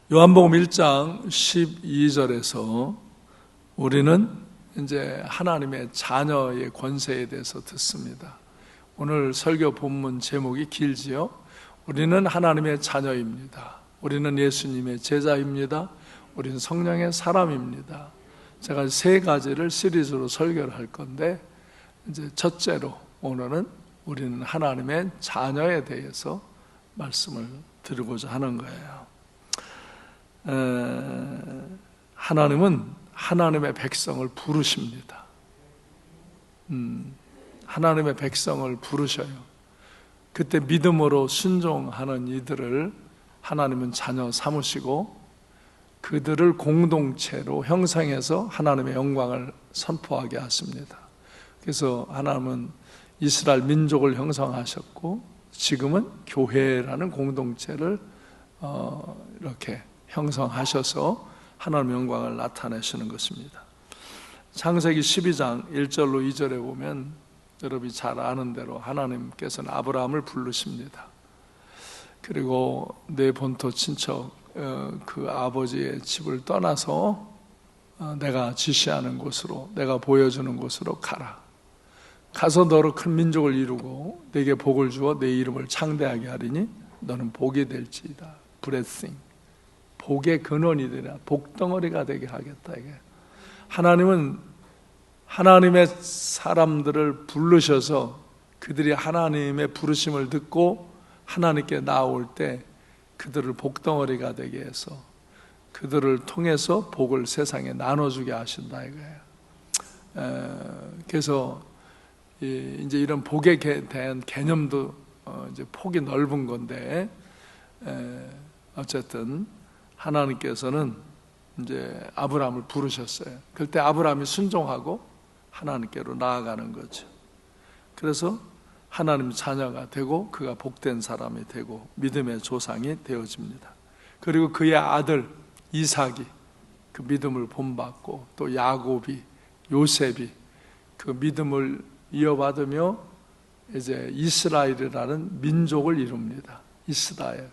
요한복음 1장 12절에서 우리는 이제 하나님의 자녀의 권세에 대해서 듣습니다. 오늘 설교 본문 제목이 길지요. 우리는 하나님의 자녀입니다. 우리는 예수님의 제자입니다. 우리는 성령의 사람입니다. 제가 세 가지를 시리즈로 설교를 할 건데, 이제 첫째로 오늘은 우리는 하나님의 자녀에 대해서 말씀을 드리고자 하는 거예요. 하나님은 하나님의 백성을 부르십니다. 하나님의 백성을 부르셔요. 그때 믿음으로 순종하는 이들을 하나님은 자녀 삼으시고 그들을 공동체로 형성해서 하나님의 영광을 선포하게 하십니다. 그래서 하나님은 이스라엘 민족을 형성하셨고 지금은 교회라는 공동체를 이렇게 형성하셔서 하나님의 영광을 나타내시는 것입니다. 창세기 12장 1절로 2절에 보면 여러분이 잘 아는 대로 하나님께서는 아브라함을 부르십니다. 그리고 내 본토 친척 그 아버지의 집을 떠나서 내가 지시하는 곳으로, 내가 보여주는 곳으로 가라. 가서 너로 큰 민족을 이루고 내게 복을 주어 내 이름을 창대하게 하리니 너는 복이 될지이다. 블레싱, 복의 근원이 되라, 복덩어리가 되게 하겠다. 이게 하나님은 하나님의 사람들을 부르셔서 그들이 하나님의 부르심을 듣고 하나님께 나올 때 그들을 복덩어리가 되게 해서 그들을 통해서 복을 세상에 나눠주게 하신다 이거예요. 그래서 이제 이런 복에 대한 개념도 이제 폭이 넓은 건데, 어쨌든 하나님께서는 이제 아브라함을 부르셨어요. 그때 아브라함이 순종하고 하나님께로 나아가는 거죠. 그래서 하나님 자녀가 되고 그가 복된 사람이 되고 믿음의 조상이 되어집니다. 그리고 그의 아들 이삭이 그 믿음을 본받고 또 야곱이, 요셉이 그 믿음을 이어받으며 이제 이스라엘이라는 민족을 이룹니다. 이스라엘,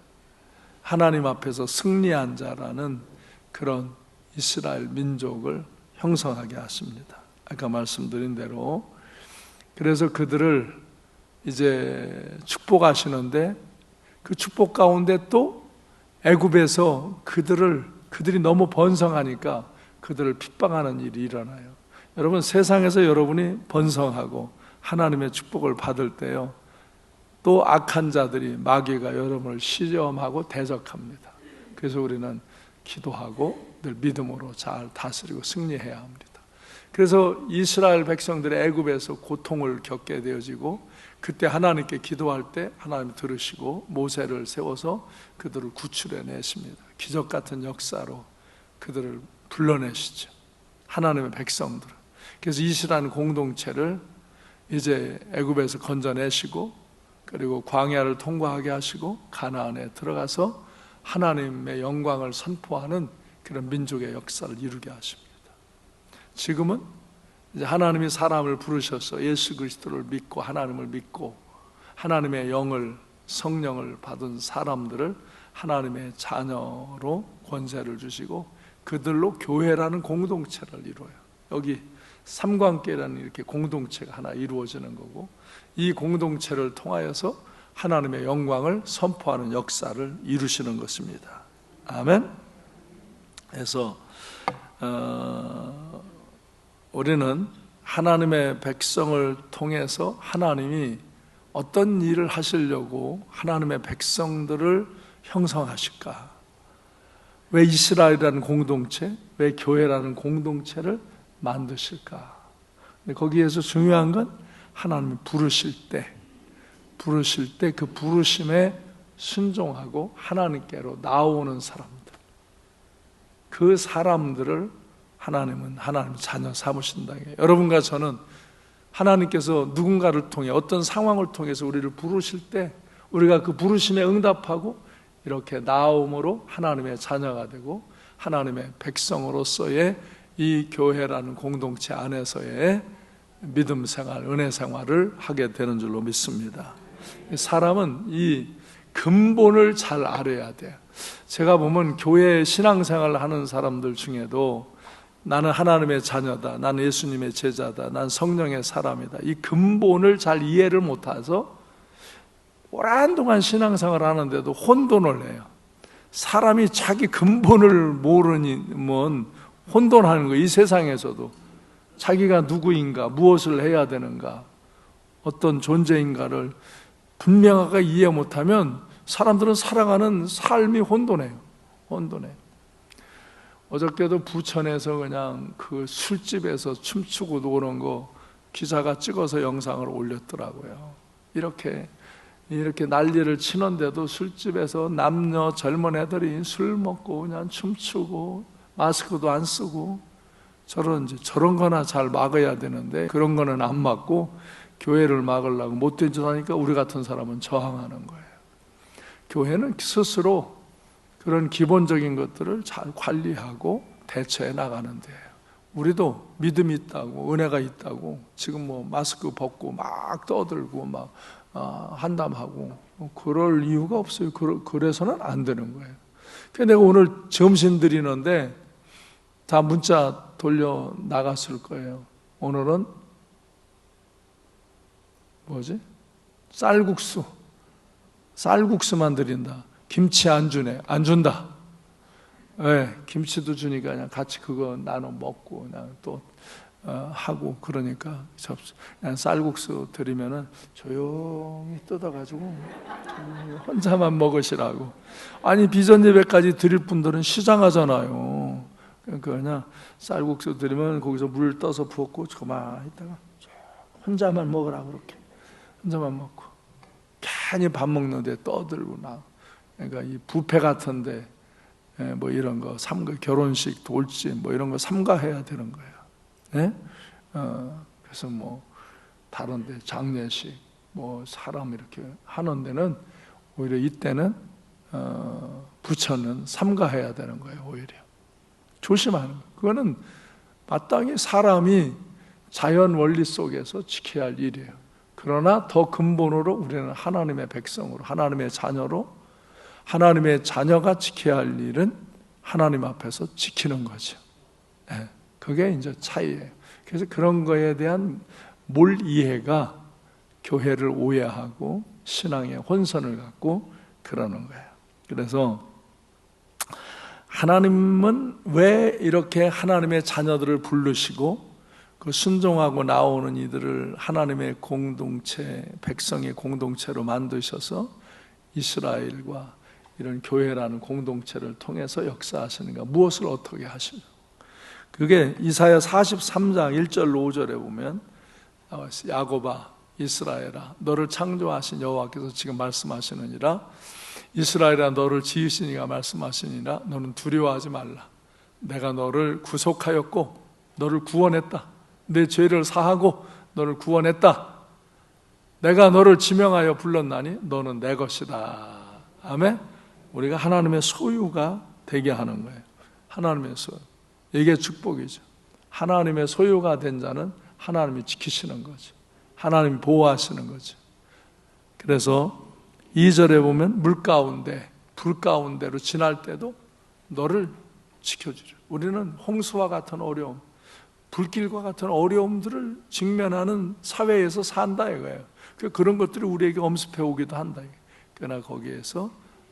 하나님 앞에서 승리한 자라는 그런 이스라엘 민족을 형성하게 하십니다. 아까 말씀드린 대로. 그래서 그들을 이제 축복하시는데 그 축복 가운데 또 애굽에서 그들이 너무 번성하니까 그들을 핍박하는 일이 일어나요. 여러분, 세상에서 여러분이 번성하고 하나님의 축복을 받을 때요, 또 악한 자들이, 마귀가 여러분을 시험하고 대적합니다. 그래서 우리는 기도하고 늘 믿음으로 잘 다스리고 승리해야 합니다. 그래서 이스라엘 백성들의 애굽에서 고통을 겪게 되어지고 그때 하나님께 기도할 때 하나님 들으시고 모세를 세워서 그들을 구출해 내십니다. 기적 같은 역사로 그들을 불러내시죠, 하나님의 백성들을. 그래서 이스라엘 공동체를 이제 애굽에서 건져내시고 그리고 광야를 통과하게 하시고 가나안에 들어가서 하나님의 영광을 선포하는 그런 민족의 역사를 이루게 하십니다. 지금은 이제 하나님이 사람을 부르셔서 예수 그리스도를 믿고 하나님을 믿고 하나님의 영을, 성령을 받은 사람들을 하나님의 자녀로 권세를 주시고 그들로 교회라는 공동체를 이루어요. 여기 삼관계라는 이렇게 공동체가 하나 이루어지는 거고, 이 공동체를 통하여서 하나님의 영광을 선포하는 역사를 이루시는 것입니다. 아멘. 그래서 우리는 하나님의 백성을 통해서 하나님이 어떤 일을 하시려고 하나님의 백성들을 형성하실까? 왜 이스라엘이라는 공동체, 왜 교회라는 공동체를 만드실까? 근데 거기에서 중요한 건 하나님이 부르실 때 그 부르심에 순종하고 하나님께로 나오는 사람들, 그 사람들을 하나님은 하나님 자녀 삼으신다. 여러분과 저는 하나님께서 누군가를 통해 어떤 상황을 통해서 우리를 부르실 때 우리가 그 부르심에 응답하고 이렇게 나옴으로 하나님의 자녀가 되고 하나님의 백성으로서의 이 교회라는 공동체 안에서의 믿음 생활, 은혜 생활을 하게 되는 줄로 믿습니다. 사람은 이 근본을 잘 알아야 돼요. 제가 보면 교회 신앙생활을 하는 사람들 중에도 나는 하나님의 자녀다, 나는 예수님의 제자다, 난 성령의 사람이다, 이 근본을 잘 이해를 못해서 오랜 동안 신앙생활을 하는데도 혼돈을 해요. 사람이 자기 근본을 모르면 혼돈하는 거예요. 이 세상에서도 자기가 누구인가, 무엇을 해야 되는가, 어떤 존재인가를 분명하게 이해 못하면 사람들은 살아가는 삶이 혼돈해요. 어저께도 부천에서 그냥 그 술집에서 춤추고 노는 거 기자가 찍어서 영상을 올렸더라고요. 이렇게 난리를 치는데도 술집에서 남녀 젊은 애들이 술 먹고 그냥 춤추고 마스크도 안 쓰고 저런 거나 잘 막아야 되는데 그런 거는 안 막고 교회를 막으려고 못된 짓 하니까 우리 같은 사람은 저항하는 거예요. 교회는 스스로 그런 기본적인 것들을 잘 관리하고 대처해 나가는 데예요. 우리도 믿음이 있다고, 은혜가 있다고 지금 뭐 마스크 벗고 막 떠들고 막 한담하고 그럴 이유가 없어요. 그래서는 안 되는 거예요. 그래서 내가 오늘 점심 드리는데 다 문자 돌려 나갔을 거예요. 오늘은 뭐지? 쌀국수만 드린다. 김치 안 주네. 안 준다. 네, 김치도 주니까 그냥 같이 그거 나눠 먹고 그냥 또 하고 그러니까 그냥 쌀국수 드리면은 조용히 뜯어가지고 혼자만 먹으시라고. 아니 비전 예배까지 드릴 분들은 시장하잖아요. 그러니까 그냥 쌀국수 드리면 거기서 물 떠서 부었고 그만 있다가 혼자만 먹으라고 그렇게 혼자만 먹고 괜히 밥 먹는데 떠들고 나. 그러니까 이 뷔페 같은데 뭐 이런 거 삼가 결혼식 돌진 뭐 이런 거 삼가해야 되는 거예요. 예? 그래서 뭐 다른데 장례식 뭐 사람 이렇게 하는 데는 오히려 이때는 부처는 삼가해야 되는 거예요. 오히려 조심하는 거예요. 그거는 마땅히 사람이 자연 원리 속에서 지켜야 할 일이에요. 그러나 더 근본으로 우리는 하나님의 백성으로, 하나님의 자녀로, 하나님의 자녀가 지켜야 할 일은 하나님 앞에서 지키는 거죠. 네, 그게 이제 차이예요. 그래서 그런 거에 대한 몰 이해가 교회를 오해하고 신앙의 혼선을 갖고 그러는 거예요. 그래서 하나님은 왜 이렇게 하나님의 자녀들을 부르시고 그 순종하고 나오는 이들을 하나님의 공동체, 백성의 공동체로 만드셔서 이스라엘과 이런 교회라는 공동체를 통해서 역사하시는가, 무엇을 어떻게 하시냐. 그게 이사야 43장 1절 5절에 보면 야곱아 이스라엘아 너를 창조하신 여호와께서 지금 말씀하시느니라. 이스라엘아 너를 지으시니가 말씀하시니라. 너는 두려워하지 말라. 내가 너를 구속하였고 너를 구원했다. 내 죄를 사하고 너를 구원했다. 내가 너를 지명하여 불렀나니 너는 내 것이다. 아멘. 우리가 하나님의 소유가 되게 하는 거예요. 하나님의 소유. 이게 축복이죠. 하나님의 소유가 된 자는 하나님이 지키시는 거죠. 하나님이 보호하시는 거죠. 그래서 2절에 보면 물 가운데, 불 가운데로 지날 때도 너를 지켜주려. 우리는 홍수와 같은 어려움, 불길과 같은 어려움들을 직면하는 사회에서 산다 이거예요. 그런 것들이 우리에게 엄습해 오기도 한다. 그러나 거기에서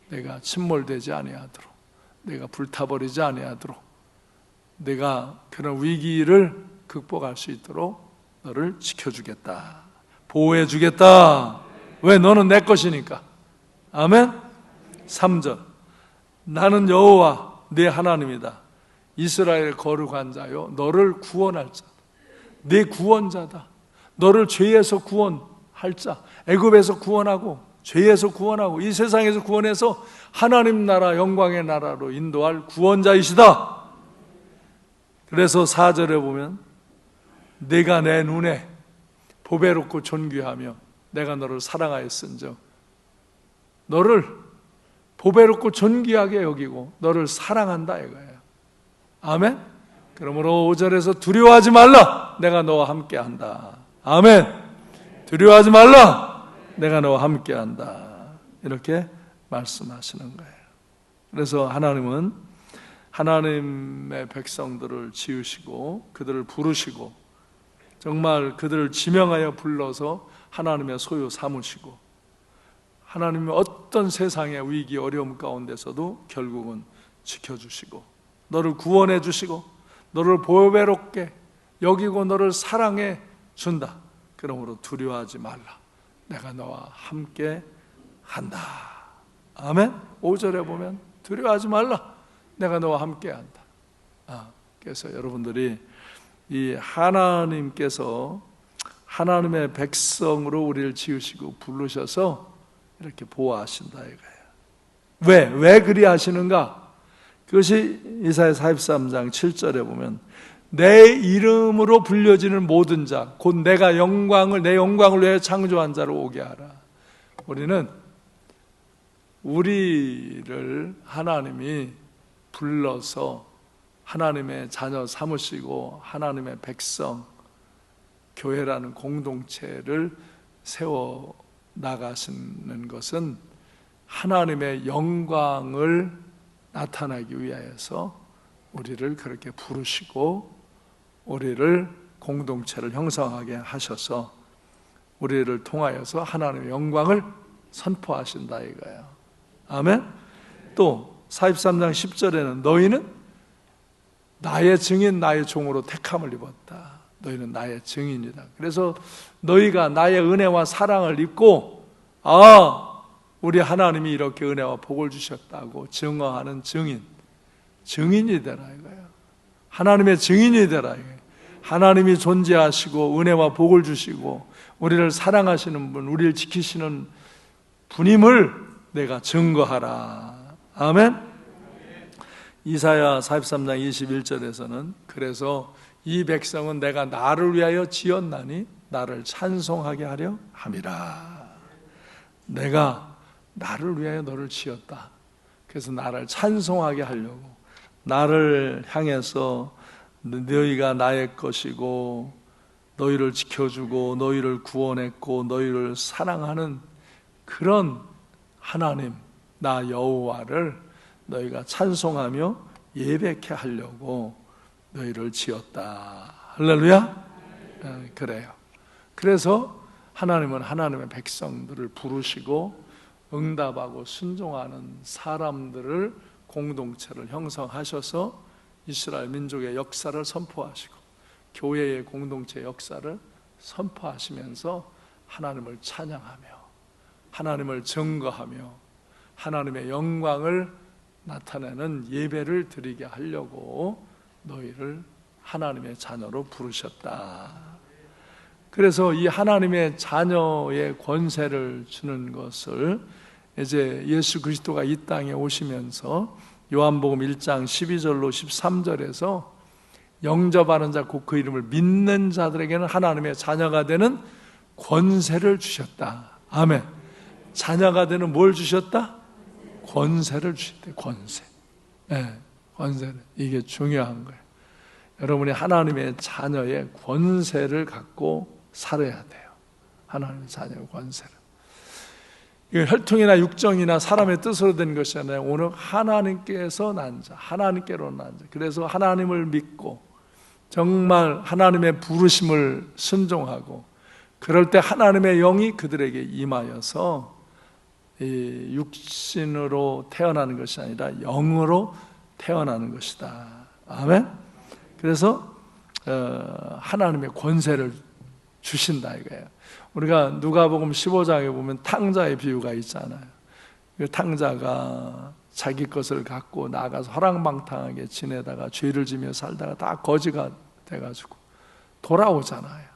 내가 침몰되지 아니하도록, 내가 불타버리지 아니하도록, 내가 그런 위기를 극복할 수 있도록 너를 지켜주겠다, 보호해주겠다. 왜? 너는 내 것이니까. 아멘. 3절 나는 여호와 네 하나님이다. 이스라엘 거룩한 자요 너를 구원할 자, 내 구원자다. 너를 죄에서 구원할 자, 애굽에서 구원하고 죄에서 구원하고 이 세상에서 구원해서 하나님 나라 영광의 나라로 인도할 구원자이시다. 그래서 4절에 보면 내가 내 눈에 보배롭고 존귀하며 내가 너를 사랑하였은즉, 너를 보배롭고 존귀하게 여기고 너를 사랑한다 이거예요. 아멘. 그러므로 5절에서 두려워하지 말라, 내가 너와 함께한다. 아멘. 두려워하지 말라, 내가 너와 함께한다. 이렇게 말씀하시는 거예요. 그래서 하나님은 하나님의 백성들을 지으시고 그들을 부르시고 정말 그들을 지명하여 불러서 하나님의 소유 삼으시고 하나님이 어떤 세상의 위기 어려움 가운데서도 결국은 지켜주시고 너를 구원해 주시고 너를 보배롭게 여기고 너를 사랑해 준다. 그러므로 두려워하지 말라. 내가 너와 함께 한다. 아멘. 5절에 보면 두려워하지 말라. 내가 너와 함께 한다. 그래서 여러분들이 이 하나님께서 하나님의 백성으로 우리를 지으시고 부르셔서 이렇게 보호하신다 이거예요. 왜 그리 하시는가? 그것이 이사야 43장 7절에 보면 내 이름으로 불려지는 모든 자 곧 내가 내 영광을 위해 창조한 자를 오게 하라. 우리를 하나님이 불러서 하나님의 자녀 삼으시고 하나님의 백성 교회라는 공동체를 세워 나가시는 것은 하나님의 영광을 나타나기 위하여서 우리를 그렇게 부르시고 우리를 공동체를 형성하게 하셔서 우리를 통하여서 하나님의 영광을 선포하신다 이거예요. 아멘. 또 43장 10절에는 너희는 나의 증인 나의 종으로 택함을 입었다. 너희는 나의 증인이다. 그래서 너희가 나의 은혜와 사랑을 입고 우리 하나님이 이렇게 은혜와 복을 주셨다고 증언하는 증인이 되라 이거예요. 하나님의 증인이 되라 이거예요. 하나님이 존재하시고 은혜와 복을 주시고 우리를 사랑하시는 분, 우리를 지키시는 분임을 내가 증거하라. 아멘. 이사야 43장 21절에서는 그래서 이 백성은 내가 나를 위하여 지었나니 나를 찬송하게 하려 함이라. 내가 나를 위하여 너를 지었다. 그래서 나를 찬송하게 하려고 나를 향해서 너희가 나의 것이고 너희를 지켜주고 너희를 구원했고 너희를 사랑하는 그런 하나님 나 여호와를 너희가 찬송하며 예배케 하려고 너희를 지었다. 할렐루야. 그래요. 그래서 하나님은 하나님의 백성들을 부르시고 응답하고 순종하는 사람들을 공동체를 형성하셔서 이스라엘 민족의 역사를 선포하시고 교회의 공동체 역사를 선포하시면서 하나님을 찬양하며 하나님을 증거하며 하나님의 영광을 나타내는 예배를 드리게 하려고 너희를 하나님의 자녀로 부르셨다. 그래서 이 하나님의 자녀의 권세를 주는 것을 이제 예수 그리스도가 이 땅에 오시면서 요한복음 1장 12절로 13절에서 영접하는 자 곧 그 이름을 믿는 자들에게는 하나님의 자녀가 되는 권세를 주셨다. 아멘. 자녀가 되는 뭘 주셨다? 권세를 주셨대. 권세. 네, 권세를. 이게 중요한 거예요. 여러분이 하나님의 자녀의 권세를 갖고 살아야 돼요. 하나님의 자녀의 권세를. 이거 혈통이나 육정이나 사람의 뜻으로 된 것이 아니라 오늘 하나님께서 난 자, 하나님께로 난 자. 그래서 하나님을 믿고 정말 하나님의 부르심을 순종하고 그럴 때 하나님의 영이 그들에게 임하여서 이 육신으로 태어나는 것이 아니라 영으로 태어나는 것이다. 아멘. 그래서 하나님의 권세를 주신다 이거예요. 우리가 누가복음 15장에 보면 탕자의 비유가 있잖아요. 그 탕자가 자기 것을 갖고 나가서 허랑방탕하게 지내다가 죄를 지며 살다가 다 거지가 돼가지고 돌아오잖아요.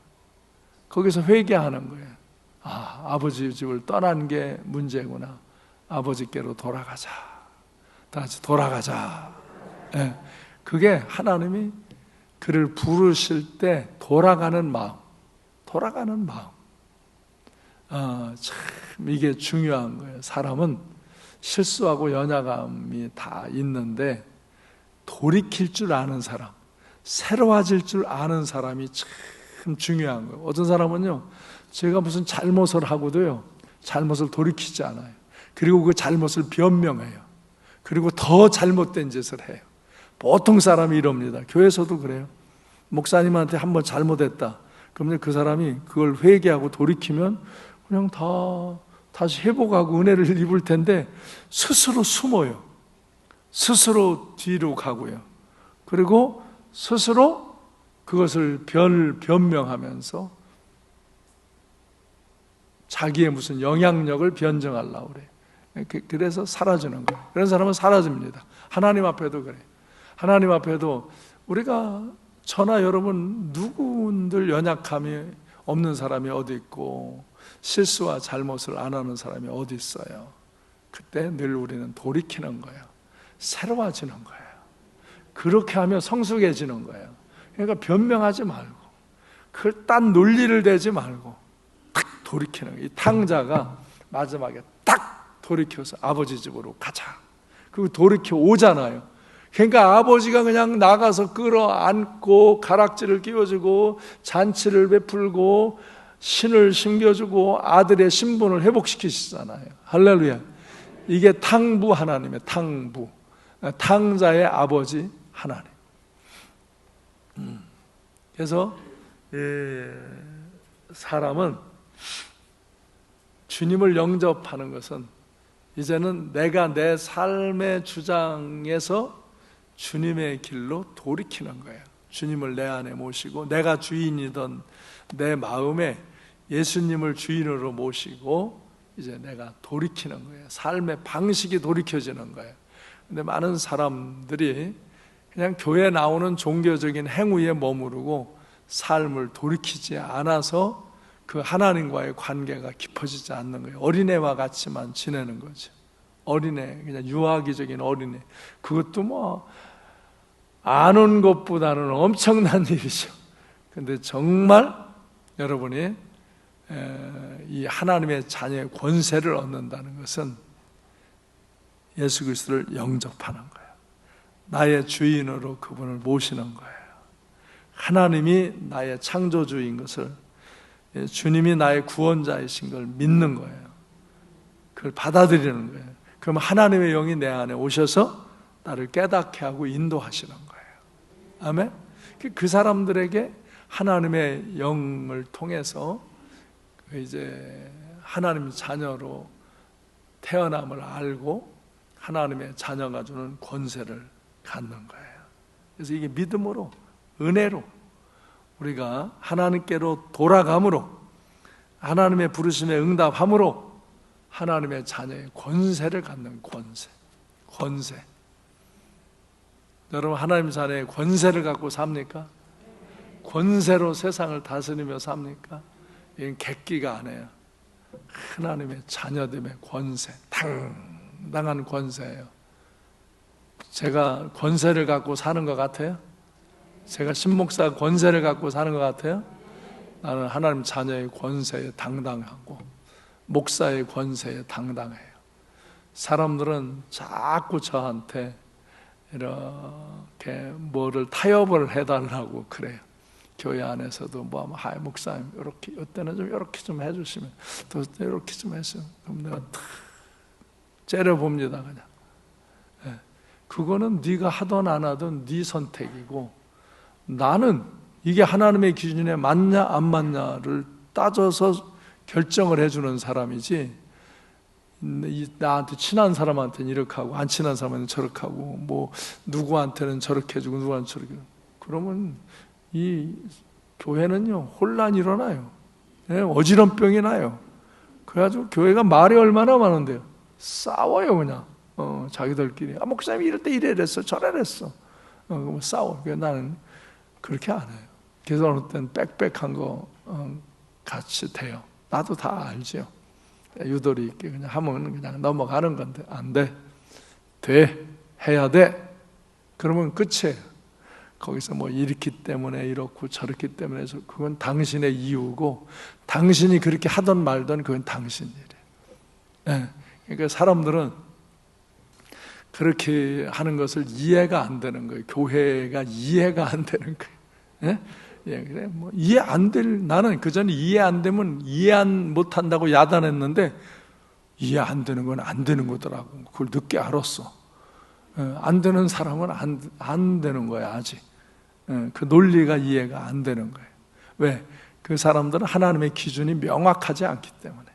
거기서 회개하는 거예요. 아버지 집을 떠난 게 문제구나. 아버지께로 돌아가자. 다 같이 돌아가자. 네. 그게 하나님이 그를 부르실 때 돌아가는 마음. 참 이게 중요한 거예요. 사람은 실수하고 연약함이 다 있는데 돌이킬 줄 아는 사람, 새로워질 줄 아는 사람이 참 중요한 거예요. 어떤 사람은요, 제가 무슨 잘못을 하고도요 잘못을 돌이키지 않아요. 그리고 그 잘못을 변명해요. 그리고 더 잘못된 짓을 해요. 보통 사람이 이럽니다. 교회에서도 그래요. 목사님한테 한번 잘못했다. 그러면 그 사람이 그걸 회개하고 돌이키면 그냥 다시 회복하고 은혜를 입을 텐데 스스로 숨어요. 스스로 뒤로 가고요. 그리고 스스로 그것을 변명하면서 자기의 무슨 영향력을 변증하려고 그래요. 그래서 사라지는 거예요. 그런 사람은 사라집니다. 하나님 앞에도 그래요. 하나님 앞에도 우리가 저나 여러분 누구들 연약함이 없는 사람이 어디 있고 실수와 잘못을 안 하는 사람이 어디 있어요. 그때 늘 우리는 돌이키는 거예요. 새로워지는 거예요. 그렇게 하면 성숙해지는 거예요. 그러니까 변명하지 말고 그걸 딴 논리를 대지 말고 딱 돌이키는 거예요. 이 탕자가 마지막에 딱 돌이켜서 아버지 집으로 가자. 그리고 돌이켜 오잖아요. 그러니까 아버지가 그냥 나가서 끌어안고 가락지를 끼워주고 잔치를 베풀고 신을 신겨주고 아들의 신분을 회복시키시잖아요. 할렐루야. 이게 탕부 하나님의 탕부, 탕자의 아버지 하나님. 그래서 사람은 주님을 영접하는 것은 이제는 내가 내 삶의 주장에서 주님의 길로 돌이키는 거예요. 주님을 내 안에 모시고 내가 주인이던 내 마음에 예수님을 주인으로 모시고 이제 내가 돌이키는 거예요. 삶의 방식이 돌이켜지는 거예요. 근데 많은 사람들이 그냥 교회에 나오는 종교적인 행위에 머무르고 삶을 돌이키지 않아서 그 하나님과의 관계가 깊어지지 않는 거예요. 어린애와 같이만 지내는 거죠. 어린애, 그냥 유아기적인 어린애. 그것도 뭐 아는 것보다는 엄청난 일이죠. 근데 정말 여러분이 이 하나님의 자녀의 권세를 얻는다는 것은 예수 그리스도를 영접하는 거예요. 나의 주인으로 그분을 모시는 거예요. 하나님이 나의 창조주인 것을, 주님이 나의 구원자이신 걸 믿는 거예요. 그걸 받아들이는 거예요. 그럼 하나님의 영이 내 안에 오셔서 나를 깨닫게 하고 인도하시는 거예요. 아멘? 그 사람들에게 하나님의 영을 통해서 이제 하나님의 자녀로 태어남을 알고 하나님의 자녀가 주는 권세를 갖는 거예요. 그래서 이게 믿음으로, 은혜로 우리가 하나님께로 돌아감으로, 하나님의 부르심에 응답함으로 하나님의 자녀의 권세를 갖는 권세. 여러분 하나님 자녀의 권세를 갖고 삽니까? 권세로 세상을 다스리며 삽니까? 이건 객기가 아니에요. 하나님의 자녀됨의 권세, 당당한 권세예요. 제가 권세를 갖고 사는 것 같아요? 제가 신목사 권세를 갖고 사는 것 같아요? 나는 하나님 자녀의 권세에 당당하고 목사의 권세에 당당해요. 사람들은 자꾸 저한테 이렇게 뭐를 타협을 해달라고 그래요. 교회 안에서도 목사님 이렇게 이때는 좀 이렇게 좀 해주시면 또 이렇게 좀 해주시면 그럼 내가 탁 째려봅니다. 그냥 그거는 네가 하든 안 하든 네 선택이고 나는 이게 하나님의 기준에 맞냐 안 맞냐를 따져서 결정을 해주는 사람이지 나한테 친한 사람한테는 이렇게 하고 안 친한 사람한테는 저렇게 하고 뭐 누구한테는 저렇게 해주고 누구한테는 저렇게 해주고 그러면 이 교회는요 혼란이 일어나요. 어지럼병이 나요. 그래가지고 교회가 말이 얼마나 많은데요. 싸워요 그냥. 자기들끼리 목사님이 이럴 때 이랬어 저랬어. 싸워. 그래서 나는 그렇게 안 해요. 그래서 어느 때는 빽빽한 거 같이 돼요. 나도 다 알죠. 유도리 있게 그냥 하면 그냥 넘어가는 건데 안 돼. 해야 돼. 그러면 끝이에요. 거기서 뭐 이렇기 때문에 이렇고 저렇기 때문에 해서 그건 당신의 이유고 당신이 그렇게 하던 말던 그건 당신 일이에요. 그러니까 사람들은 그렇게 하는 것을 이해가 안 되는 거예요. 교회가 이해가 안 되는 거예요. 그래 뭐 이해 안 될 나는 그 전에 이해 안 되면 이해 못 한다고 야단했는데 이해 안 되는 건 안 되는 거더라고. 그걸 늦게 알았어. 안 되는 사람은 안 되는 거야, 아직. 그 논리가 이해가 안 되는 거예요. 왜? 그 사람들은 하나님의 기준이 명확하지 않기 때문에.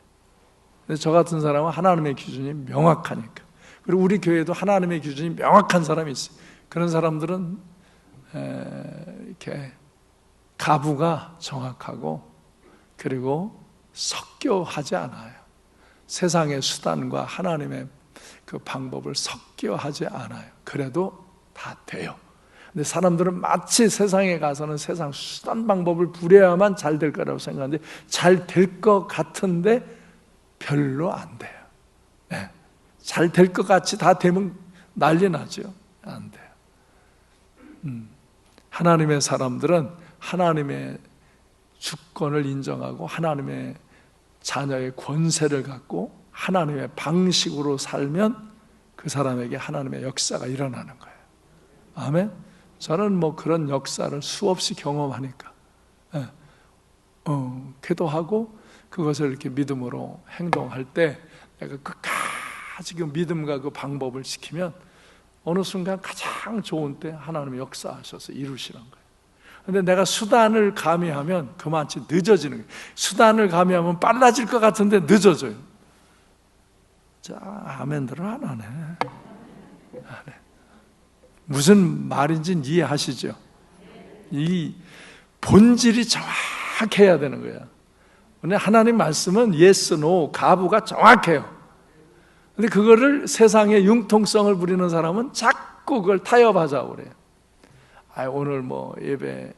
저 같은 사람은 하나님의 기준이 명확하니까. 그리고 우리 교회도 하나님의 기준이 명확한 사람이 있어요. 그런 사람들은 이렇게 가부가 정확하고 그리고 섞여하지 않아요. 세상의 수단과 하나님의 그 방법을 섞여하지 않아요. 그래도 다 돼요. 근데 사람들은 마치 세상에 가서는 세상 수단 방법을 부려야만 잘 될 거라고 생각하는데 잘 될 것 같은데 별로 안 돼요. 네. 잘 될 것 같이 다 되면 난리 나죠. 안 돼요. 하나님의 사람들은 하나님의 주권을 인정하고 하나님의 자녀의 권세를 갖고 하나님의 방식으로 살면 그 사람에게 하나님의 역사가 일어나는 거예요. 아멘. 저는 뭐 그런 역사를 수없이 경험하니까 기도하고 그것을 이렇게 믿음으로 행동할 때 내가 끝까지 그 믿음과 그 방법을 지키면 어느 순간 가장 좋은 때 하나님의 역사하셔서 이루시는 거예요. 근데 내가 수단을 가미하면 그만치 늦어지는 거예요. 수단을 가미하면 빨라질 것 같은데 늦어져요. 자, 아멘들은 안 하네. 무슨 말인지는 이해하시죠? 이 본질이 정확해야 되는 거야. 근데 하나님 말씀은 yes, no, 가부가 정확해요. 근데 그거를 세상의 융통성을 부리는 사람은 자꾸 그걸 타협하자고 그래요. 오늘 뭐 예배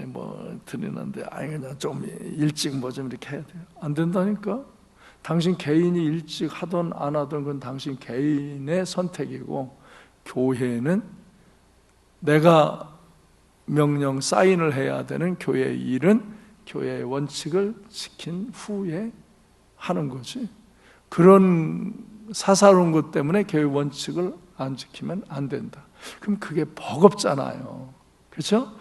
뭐 드리는데 그냥 좀 일찍 뭐 좀 이렇게 해야 돼요. 안 된다니까. 당신 개인이 일찍 하든 안 하든 그건 당신 개인의 선택이고, 교회는 내가 명령 사인을 해야 되는 교회의 일은 교회의 원칙을 지킨 후에 하는 거지. 그런 사사로운 것 때문에 교회 원칙을 안 지키면 안 된다. 그럼 그게 버겁잖아요. 그렇죠?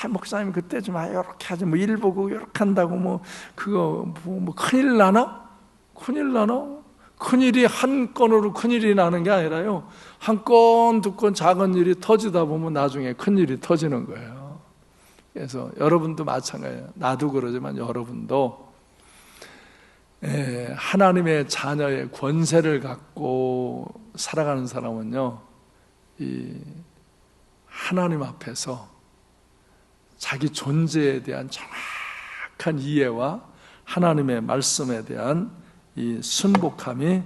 목사님 그때 좀 이렇게 하지, 뭐 일 보고 이렇게 한다고 뭐 그거 뭐 큰일 나나? 큰일 나나? 큰일이 한 건으로 큰일이 나는 게 아니라요, 한 건, 두 건 작은 일이 터지다 보면 나중에 큰일이 터지는 거예요. 그래서 여러분도 마찬가지예요. 나도 그러지만 여러분도 하나님의 자녀의 권세를 갖고 살아가는 사람은요, 이 하나님 앞에서 자기 존재에 대한 정확한 이해와 하나님의 말씀에 대한 이 순복함이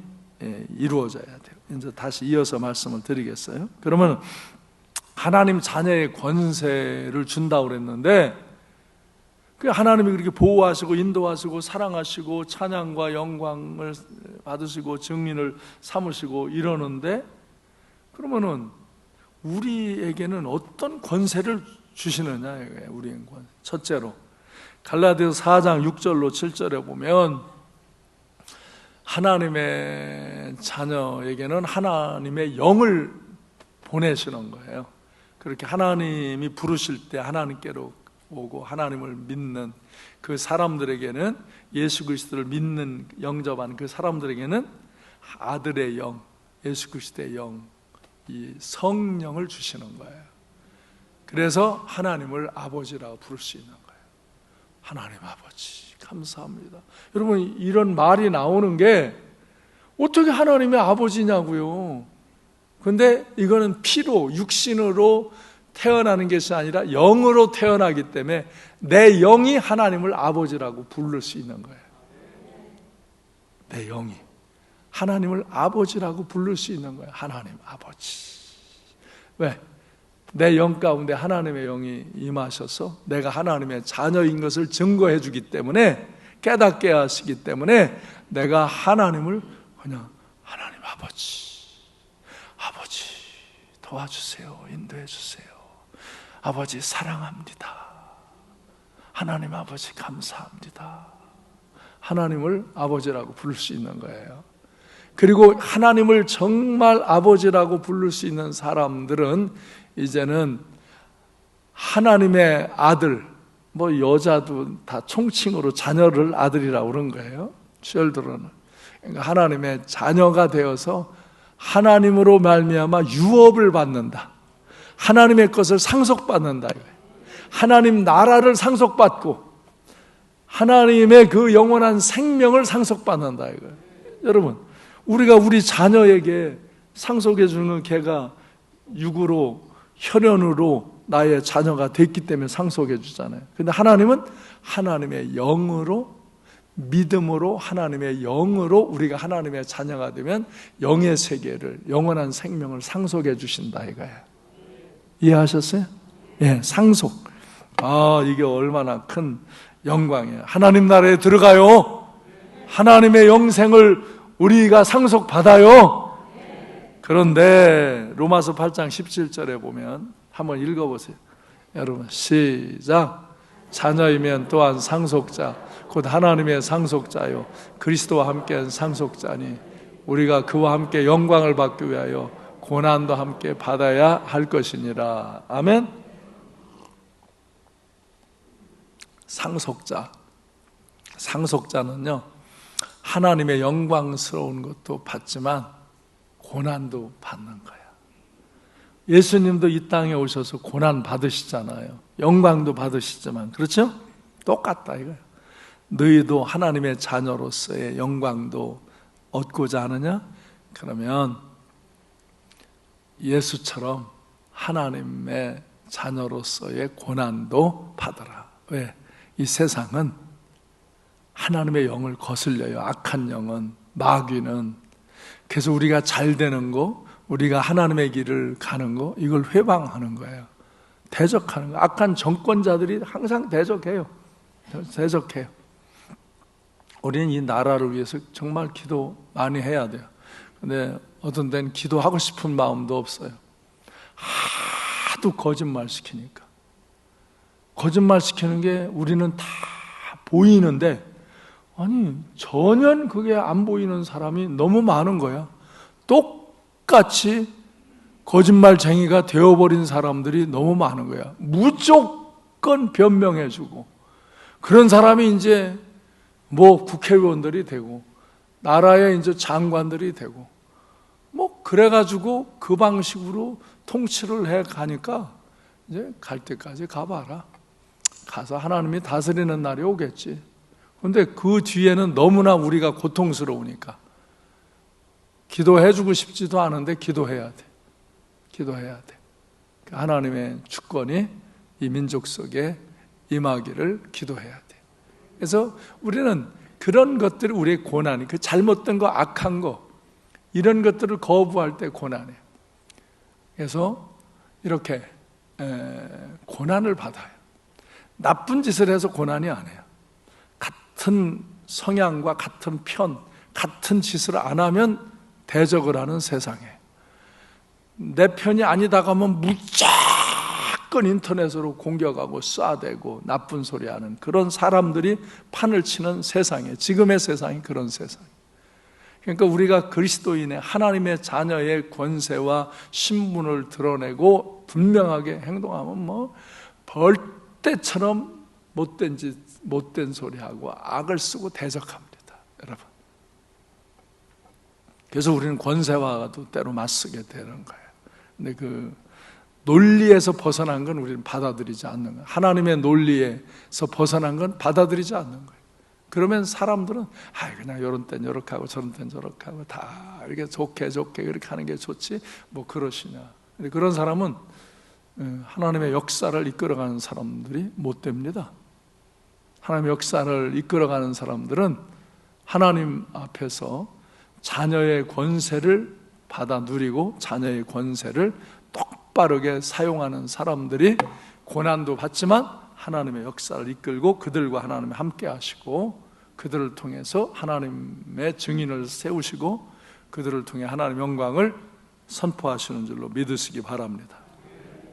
이루어져야 돼요. 이제 다시 이어서 말씀을 드리겠어요. 그러면 하나님 자녀의 권세를 준다고 그랬는데, 그 하나님이 그렇게 보호하시고 인도하시고 사랑하시고 찬양과 영광을 받으시고 증인을 삼으시고 이러는데, 그러면은 우리에게는 어떤 권세를 주시느냐 이거예요. 우리의 권세. 첫째로 갈라디아서 4장 6절로 7절에 보면 하나님의 자녀에게는 하나님의 영을 보내시는 거예요. 그렇게 하나님이 부르실 때 하나님께로 오고 하나님을 믿는 그 사람들에게는, 예수 그리스도를 믿는 영접한 그 사람들에게는 아들의 영, 예수 그리스도의 영, 이 성령을 주시는 거예요. 그래서 하나님을 아버지라고 부를 수 있는 거예요. 하나님 아버지 감사합니다. 여러분, 이런 말이 나오는 게 어떻게 하나님의 아버지냐고요. 근데 이거는 피로, 육신으로 태어나는 것이 아니라 영으로 태어나기 때문에 내 영이 하나님을 아버지라고 부를 수 있는 거예요. 내 영이 하나님을 아버지라고 부를 수 있는 거예요. 하나님 아버지. 왜? 내 영 가운데 하나님의 영이 임하셔서 내가 하나님의 자녀인 것을 증거해 주기 때문에, 깨닫게 하시기 때문에 내가 하나님을 그냥 하나님 아버지, 아버지 도와주세요, 인도해 주세요, 아버지 사랑합니다, 하나님 아버지 감사합니다, 하나님을 아버지라고 부를 수 있는 거예요. 그리고 하나님을 정말 아버지라고 부를 수 있는 사람들은 이제는 하나님의 아들, 뭐 여자도 다 총칭으로 자녀를 아들이라고 그런 거예요. children. 그러니까 하나님의 자녀가 되어서 하나님으로 말미암아 유업을 받는다. 하나님의 것을 상속받는다. 하나님 나라를 상속받고 하나님의 그 영원한 생명을 상속받는다. 여러분, 우리가 우리 자녀에게 상속해 주는 건 걔가 육으로 혈연으로 나의 자녀가 됐기 때문에 상속해 주잖아요. 근데 하나님은 하나님의 영으로, 믿음으로, 하나님의 영으로 우리가 하나님의 자녀가 되면 영의 세계를, 영원한 생명을 상속해 주신다 이거예요. 이해하셨어요? 예, 상속. 이게 얼마나 큰 영광이에요. 하나님 나라에 들어가요. 하나님의 영생을 우리가 상속받아요. 그런데 로마서 8장 17절에 보면 한번 읽어보세요. 여러분 시작. 자녀이면 또한 상속자 곧 하나님의 상속자요 그리스도와 함께한 상속자니 우리가 그와 함께 영광을 받기 위하여 고난도 함께 받아야 할 것이니라. 아멘. 상속자는요 하나님의 영광스러운 것도 받지만 고난도 받는 거야. 예수님도 이 땅에 오셔서 고난 받으시잖아요. 영광도 받으시지만, 그렇죠? 똑같다 이거예요. 너희도 하나님의 자녀로서의 영광도 얻고자 하느냐? 그러면 예수처럼 하나님의 자녀로서의 고난도 받아라. 왜? 이 세상은 하나님의 영을 거슬려요. 악한 영은, 마귀는. 그래서 우리가 잘 되는 거, 우리가 하나님의 길을 가는 거, 이걸 회방하는 거예요. 대적하는 거. 악한 정권자들이 항상 대적해요. 우리는 이 나라를 위해서 정말 기도 많이 해야 돼요. 근데 어떤 데는 기도하고 싶은 마음도 없어요. 하도 거짓말 시키니까. 거짓말 시키는 게 우리는 다 보이는데, 아니 전혀 그게 안 보이는 사람이 너무 많은 거야. 똑같이 거짓말쟁이가 되어버린 사람들이 너무 많은 거야. 무조건 변명해주고, 그런 사람이 이제 뭐 국회의원들이 되고 나라의 이제 장관들이 되고 뭐 그래가지고 그 방식으로 통치를 해 가니까 이제 갈 때까지 가봐라. 가서 하나님이 다스리는 날이 오겠지. 근데 그 뒤에는 너무나 우리가 고통스러우니까 기도해주고 싶지도 않은데 기도해야 돼. 하나님의 주권이 이 민족 속에 임하기를 기도해야 돼. 그래서 우리는 그런 것들이 우리의 고난이, 그 잘못된 거, 악한 거, 이런 것들을 거부할 때 고난이에요. 그래서 이렇게 고난을 받아요. 나쁜 짓을 해서 고난이 아니에요. 같은 성향과 같은 편, 같은 짓을 안 하면 대적을 하는 세상에, 내 편이 아니다가 하면 무조건 인터넷으로 공격하고 쏴대고 나쁜 소리 하는 그런 사람들이 판을 치는 세상에, 지금의 세상이 그런 세상. 그러니까 우리가 그리스도인의 하나님의 자녀의 권세와 신분을 드러내고 분명하게 행동하면 뭐 벌떼처럼 못된 짓, 못된 소리하고 악을 쓰고 대적합니다, 여러분. 그래서 우리는 권세와도 때로 맞서게 되는 거예요. 근데 그 논리에서 벗어난 건 우리는 받아들이지 않는 거예요. 하나님의 논리에서 벗어난 건 받아들이지 않는 거예요. 그러면 사람들은 그냥 이런 땐 이렇게 하고 저런 땐 저렇게 하고 다 이렇게 좋게 이렇게 하는 게 좋지 뭐 그러시냐. 근데 그런 사람은 하나님의 역사를 이끌어가는 사람들이 못 됩니다. 하나님의 역사를 이끌어가는 사람들은 하나님 앞에서 자녀의 권세를 받아 누리고 자녀의 권세를 똑바르게 사용하는 사람들이 고난도 받지만 하나님의 역사를 이끌고 그들과 하나님이 함께 하시고 그들을 통해서 하나님의 증인을 세우시고 그들을 통해 하나님의 영광을 선포하시는 줄로 믿으시기 바랍니다.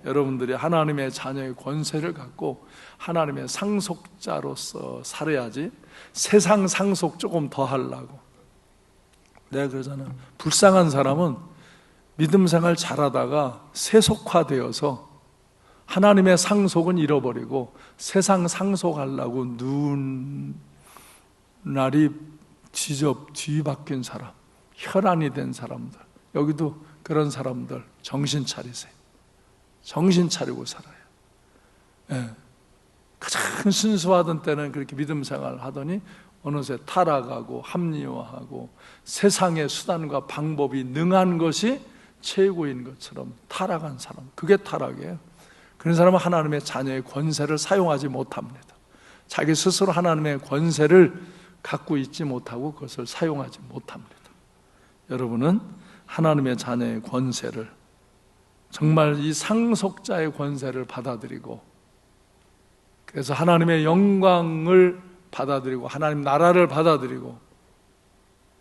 여러분들이 하나님의 자녀의 권세를 갖고 하나님의 상속자로서 살아야지. 세상 상속 조금 더 하려고. 내가 그러잖아. 불쌍한 사람은 믿음 생활 잘하다가 세속화되어서 하나님의 상속은 잃어버리고 세상 상속하려고 눈날이 뒤바뀐 사람, 혈안이 된 사람들, 여기도 그런 사람들 정신 차리세요. 정신 차리고 살아요. 예. 가장 순수하던 때는 그렇게 믿음 생활을 하더니 어느새 타락하고 합리화하고 세상의 수단과 방법이 능한 것이 최고인 것처럼 타락한 사람, 그게 타락이에요. 그런 사람은 하나님의 자녀의 권세를 사용하지 못합니다. 자기 스스로 하나님의 권세를 갖고 있지 못하고 그것을 사용하지 못합니다. 여러분은 하나님의 자녀의 권세를, 정말 이 상속자의 권세를 받아들이고, 그래서 하나님의 영광을 받아들이고 하나님 나라를 받아들이고,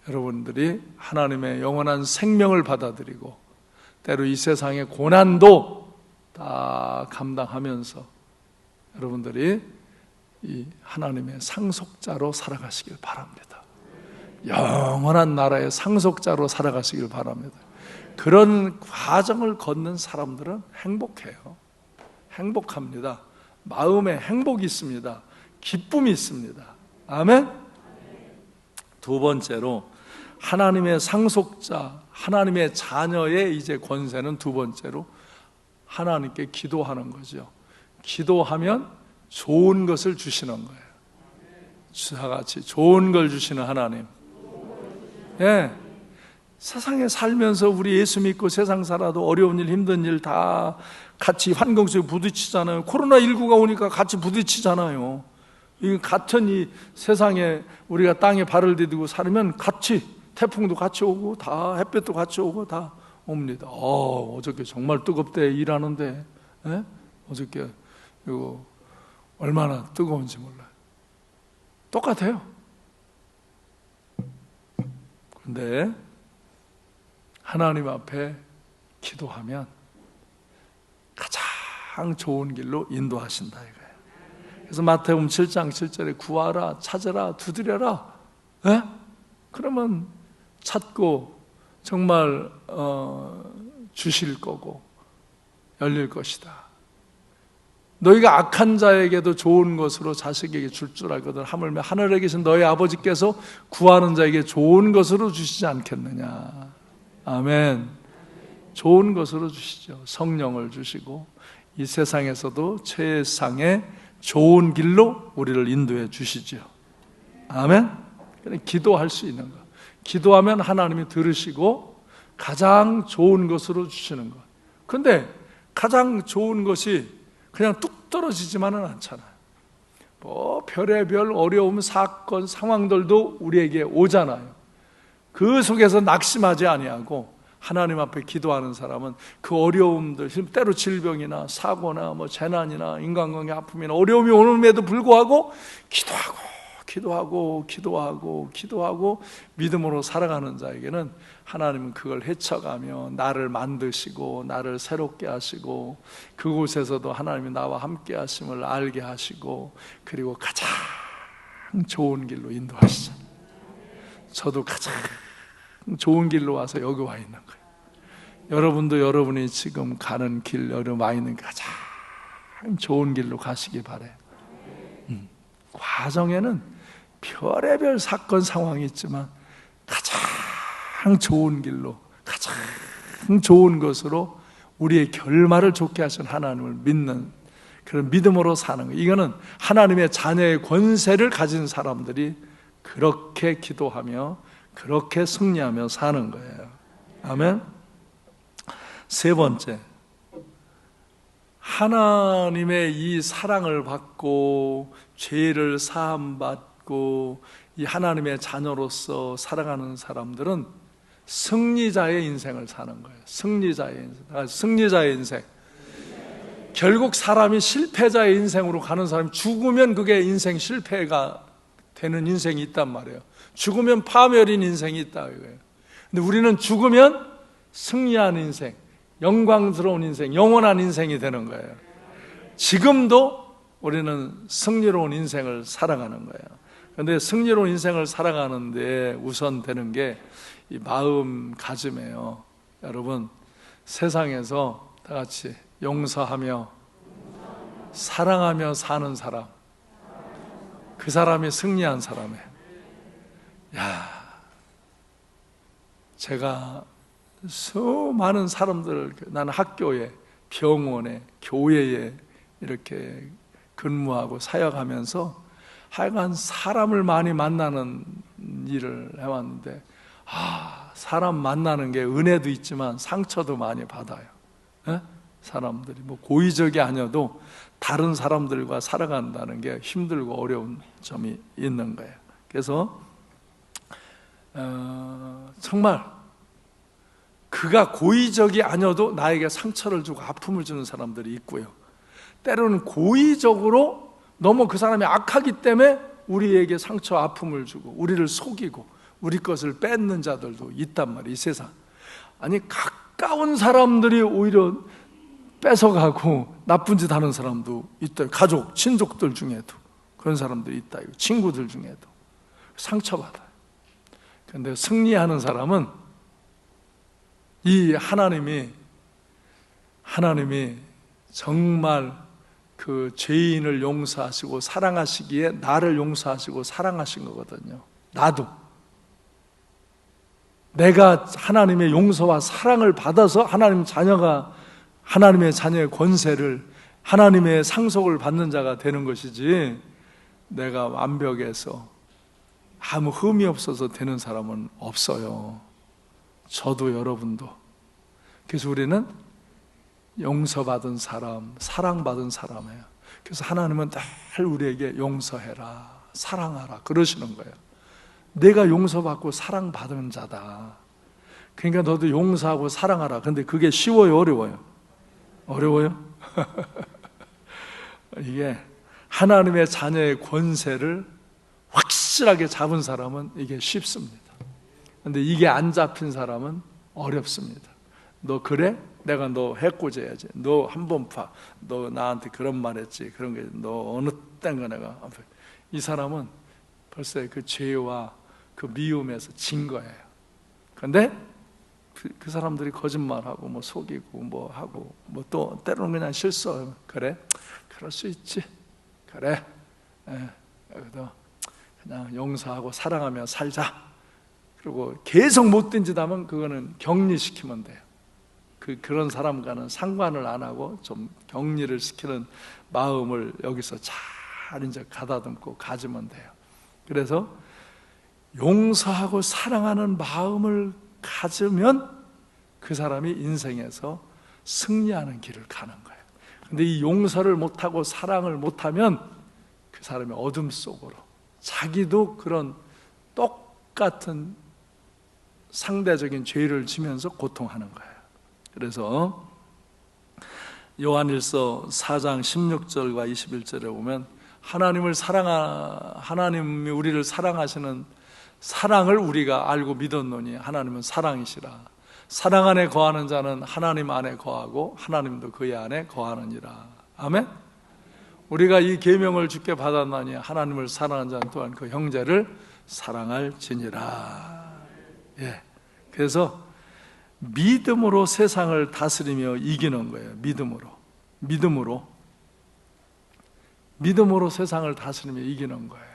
여러분들이 하나님의 영원한 생명을 받아들이고, 때로 이 세상의 고난도 다 감당하면서 여러분들이 이 하나님의 상속자로 살아가시길 바랍니다. 영원한 나라의 상속자로 살아가시길 바랍니다. 그런 과정을 걷는 사람들은 행복해요. 행복합니다. 마음에 행복이 있습니다. 기쁨이 있습니다. 아멘. 두 번째로 하나님의 상속자, 하나님의 자녀의 이제 권세는 두 번째로 하나님께 기도하는 거죠. 기도하면 좋은 것을 주시는 거예요. 다 같이 좋은 걸 주시는 하나님. 예. 세상에 살면서 우리 예수 믿고 세상 살아도 어려운 일, 힘든 일 다 같이 환경 속에 부딪히잖아요. 코로나19가 오니까 같이 부딪히잖아요. 이 같은 이 세상에 우리가 땅에 발을 디디고 살면 같이 태풍도 같이 오고 다 햇볕도 같이 오고 다 옵니다. 어저께 정말 뜨겁대 일하는데, 예? 어저께 이거 얼마나 뜨거운지 몰라요. 똑같아요. 그런데 하나님 앞에 기도하면 가장 좋은 길로 인도하신다 이거예요. 그래서 마태복음 7장 7절에 구하라, 찾으라, 두드려라. 예? 그러면 찾고 정말 주실 거고 열릴 것이다. 너희가 악한 자에게도 좋은 것으로 자식에게 줄 줄 알거든 하물며 하늘에 계신 너희 아버지께서 구하는 자에게 좋은 것으로 주시지 않겠느냐. 아멘. 좋은 것으로 주시죠. 성령을 주시고 이 세상에서도 최상의 좋은 길로 우리를 인도해 주시죠. 아멘. 기도할 수 있는 것. 기도하면 하나님이 들으시고 가장 좋은 것으로 주시는 것. 근데 가장 좋은 것이 그냥 뚝 떨어지지만은 않잖아요. 뭐 별의별 어려움, 사건, 상황들도 우리에게 오잖아요. 그 속에서 낙심하지 아니하고 하나님 앞에 기도하는 사람은 그 어려움들, 때로 질병이나 사고나 뭐 재난이나 인간관계 아픔이나 어려움이 오는데도 불구하고 기도하고 믿음으로 살아가는 자에게는 하나님은 그걸 헤쳐가며 나를 만드시고 나를 새롭게 하시고 그곳에서도 하나님이 나와 함께 하심을 알게 하시고 그리고 가장 좋은 길로 인도하시죠. 저도 가장 좋은 길로 와서 여기 와 있는 거예요. 여러분도 여러분이 지금 가는 길, 여러분 와 있는 가장 좋은 길로 가시기 바라요. 과정에는 별의별 사건 상황이 있지만 가장 좋은 길로, 가장 좋은 것으로 우리의 결말을 좋게 하신 하나님을 믿는 그런 믿음으로 사는 거예요. 이거는 하나님의 자녀의 권세를 가진 사람들이 그렇게 기도하며 그렇게 승리하며 사는 거예요. 아멘. 세 번째, 하나님의 이 사랑을 받고 죄를 사함받고 이 하나님의 자녀로서 살아가는 사람들은 승리자의 인생을 사는 거예요. 승리자의 인생. 결국 사람이 실패자의 인생으로 가는 사람이 죽으면 그게 인생 실패가 되는 인생이 있단 말이에요. 죽으면 파멸인 인생이 있다 이거예요. 근데 우리는 죽으면 승리한 인생, 영광스러운 인생, 영원한 인생이 되는 거예요. 지금도 우리는 승리로운 인생을 살아가는 거예요. 그런데 승리로운 인생을 살아가는데 우선 되는 게 이 마음가짐이에요. 여러분, 세상에서 다 같이 용서하며 사랑하며 사는 사람, 그 사람이 승리한 사람이에요. 야, 제가 수많은 사람들, 나는 학교에, 병원에, 교회에 이렇게 근무하고 사역하면서 하여간 사람을 많이 만나는 일을 해왔는데, 사람 만나는 게 은혜도 있지만 상처도 많이 받아요. 사람들이 뭐 고의적이 아니어도 다른 사람들과 살아간다는 게 힘들고 어려운 점이 있는 거예요. 그래서 정말 그가 고의적이 아니어도 나에게 상처를 주고 아픔을 주는 사람들이 있고요, 때로는 고의적으로 너무 그 사람이 악하기 때문에 우리에게 상처, 아픔을 주고 우리를 속이고 우리 것을 뺏는 자들도 있단 말이에요. 이 세상, 아니 가까운 사람들이 오히려 뺏어가고 나쁜 짓 하는 사람도 있다. 가족, 친족들 중에도 그런 사람들이 있다. 친구들 중에도 상처받아요. 그런데 승리하는 사람은 이 하나님이 정말 그 죄인을 용서하시고 사랑하시기에 나를 용서하시고 사랑하신 거거든요. 나도 내가 하나님의 용서와 사랑을 받아서 하나님의 자녀의 권세를, 하나님의 상속을 받는 자가 되는 것이지, 내가 완벽해서 아무 흠이 없어서 되는 사람은 없어요. 저도 여러분도. 그래서 우리는 용서받은 사람, 사랑받은 사람이에요. 그래서 하나님은 늘 우리에게 용서해라, 사랑하라 그러시는 거예요. 내가 용서받고 사랑받은 자다. 그러니까 너도 용서하고 사랑하라. 근데 그게 쉬워요, 어려워요? 어려워요? 이게 하나님의 자녀의 권세를 확실하게 잡은 사람은 이게 쉽습니다. 근데 이게 안 잡힌 사람은 어렵습니다. 너 그래? 내가 너 해코지해야지. 너 한 번 파. 너 나한테 그런 말 했지. 그런 게 너 어느 땐가 내가. 이 사람은 벌써 그 죄와 그 미움에서 진 거예요. 그런데 그 사람들이 거짓말하고 뭐 속이고 뭐 하고 뭐 또 때로는 그냥 실수하면, 그래? 그럴 수 있지. 그래. 여기도 그냥 용서하고 사랑하며 살자. 그리고 계속 못된 짓 하면 그거는 격리시키면 돼요. 그런 사람과는 상관을 안 하고 좀 격리를 시키는 마음을 여기서 잘 이제 가다듬고 가지면 돼요. 그래서 용서하고 사랑하는 마음을 가지면 그 사람이 인생에서 승리하는 길을 가는 거예요. 근데 이 용서를 못하고 사랑을 못하면 그 사람이 어둠 속으로, 자기도 그런 똑같은 상대적인 죄를 지면서 고통하는 거예요. 그래서 요한일서 4장 16절과 21절에 보면 하나님이 우리를 사랑하시는 사랑을 우리가 알고 믿었노니 하나님은 사랑이시라. 사랑 안에 거하는 자는 하나님 안에 거하고 하나님도 그의 안에 거하느니라. 아멘. 우리가 이 계명을 주께 받았나니 하나님을 사랑하는 자는 또한 그 형제를 사랑할지니라. 예. 그래서 믿음으로 세상을 다스리며 이기는 거예요. 믿음으로 세상을 다스리며 이기는 거예요.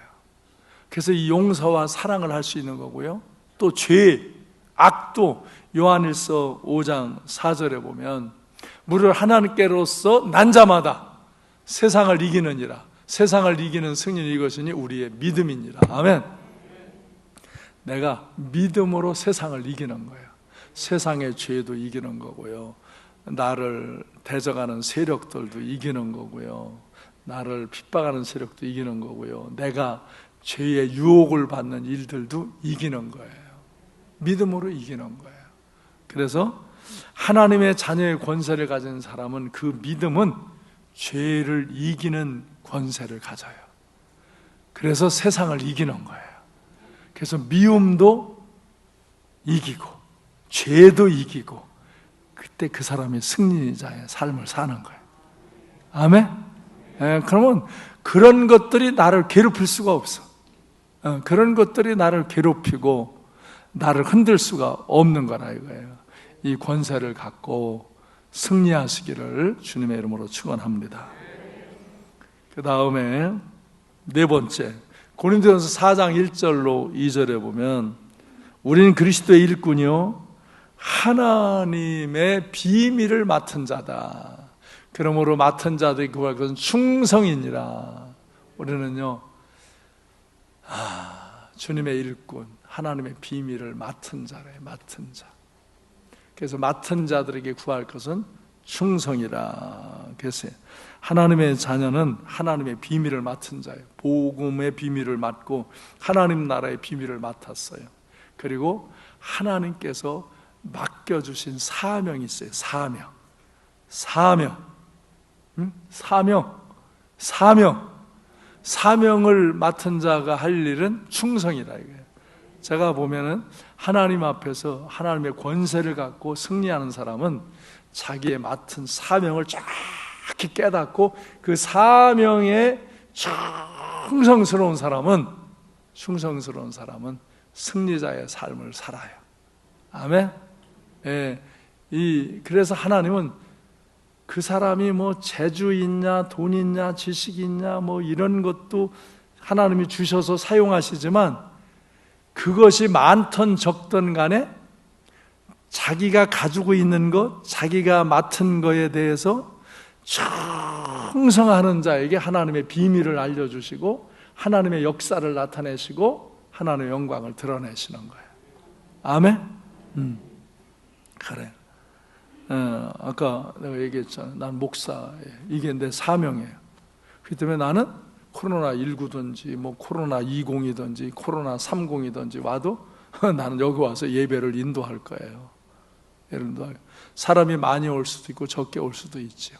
그래서 이 용서와 사랑을 할 수 있는 거고요. 또 죄, 악도 요한일서 5장 4절에 보면 무릇 하나님께로서 난 자마다 세상을 이기느니라. 세상을 이기는 승리는 이것이니 우리의 믿음이니라. 아멘. 내가 믿음으로 세상을 이기는 거예요. 세상의 죄도 이기는 거고요, 나를 대적하는 세력들도 이기는 거고요, 나를 핍박하는 세력도 이기는 거고요, 내가 죄의 유혹을 받는 일들도 이기는 거예요. 믿음으로 이기는 거예요. 그래서 하나님의 자녀의 권세를 가진 사람은, 그 믿음은 죄를 이기는 권세를 가져요. 그래서 세상을 이기는 거예요. 그래서 미움도 이기고 죄도 이기고, 그때 그 사람이 승리자의 삶을 사는 거예요. 아멘. 그러면 그런 것들이 나를 괴롭힐 수가 없어. 그런 것들이 나를 괴롭히고 나를 흔들 수가 없는 거라 이거예요. 이 권세를 갖고 승리하시기를 주님의 이름으로 축원합니다. 그 다음에 네 번째, 고린도전서 4장 1절로 2절에 보면 우리는 그리스도의 일꾼이요 하나님의 비밀을 맡은 자다. 그러므로 맡은 자들이 구할 것은 충성이니라. 우리는요 주님의 일꾼, 하나님의 비밀을 맡은 자래. 맡은 자. 그래서 맡은 자들에게 구할 것은 충성이라. 그래서 하나님의 자녀는 하나님의 비밀을 맡은 자예요. 복음의 비밀을 맡고 하나님 나라의 비밀을 맡았어요. 그리고 하나님께서 맡겨주신 사명이 있어요. 사명을 맡은 자가 할 일은 충성이라 이거예요. 제가 보면은 하나님 앞에서 하나님의 권세를 갖고 승리하는 사람은 자기의 맡은 사명을 정확히 깨닫고 그 사명에 충성스러운 사람은 승리자의 삶을 살아요. 아멘. 예. 그래서 하나님은 그 사람이 뭐 재주 있냐, 돈 있냐, 지식 있냐, 뭐 이런 것도 하나님이 주셔서 사용하시지만 그것이 많든 적든 간에 자기가 가지고 있는 것, 자기가 맡은 것에 대해서 충성하는 자에게 하나님의 비밀을 알려주시고 하나님의 역사를 나타내시고 하나님의 영광을 드러내시는 거예요. 아멘? 그래. 아까 내가 얘기했잖아. 난 목사예요. 이게 내 사명이에요. 그렇기 때문에 나는 코로나19든지 뭐 코로나20이든지 코로나30이든지 와도 나는 여기 와서 예배를 인도할 거예요. 사람이 많이 올 수도 있고 적게 올 수도 있죠.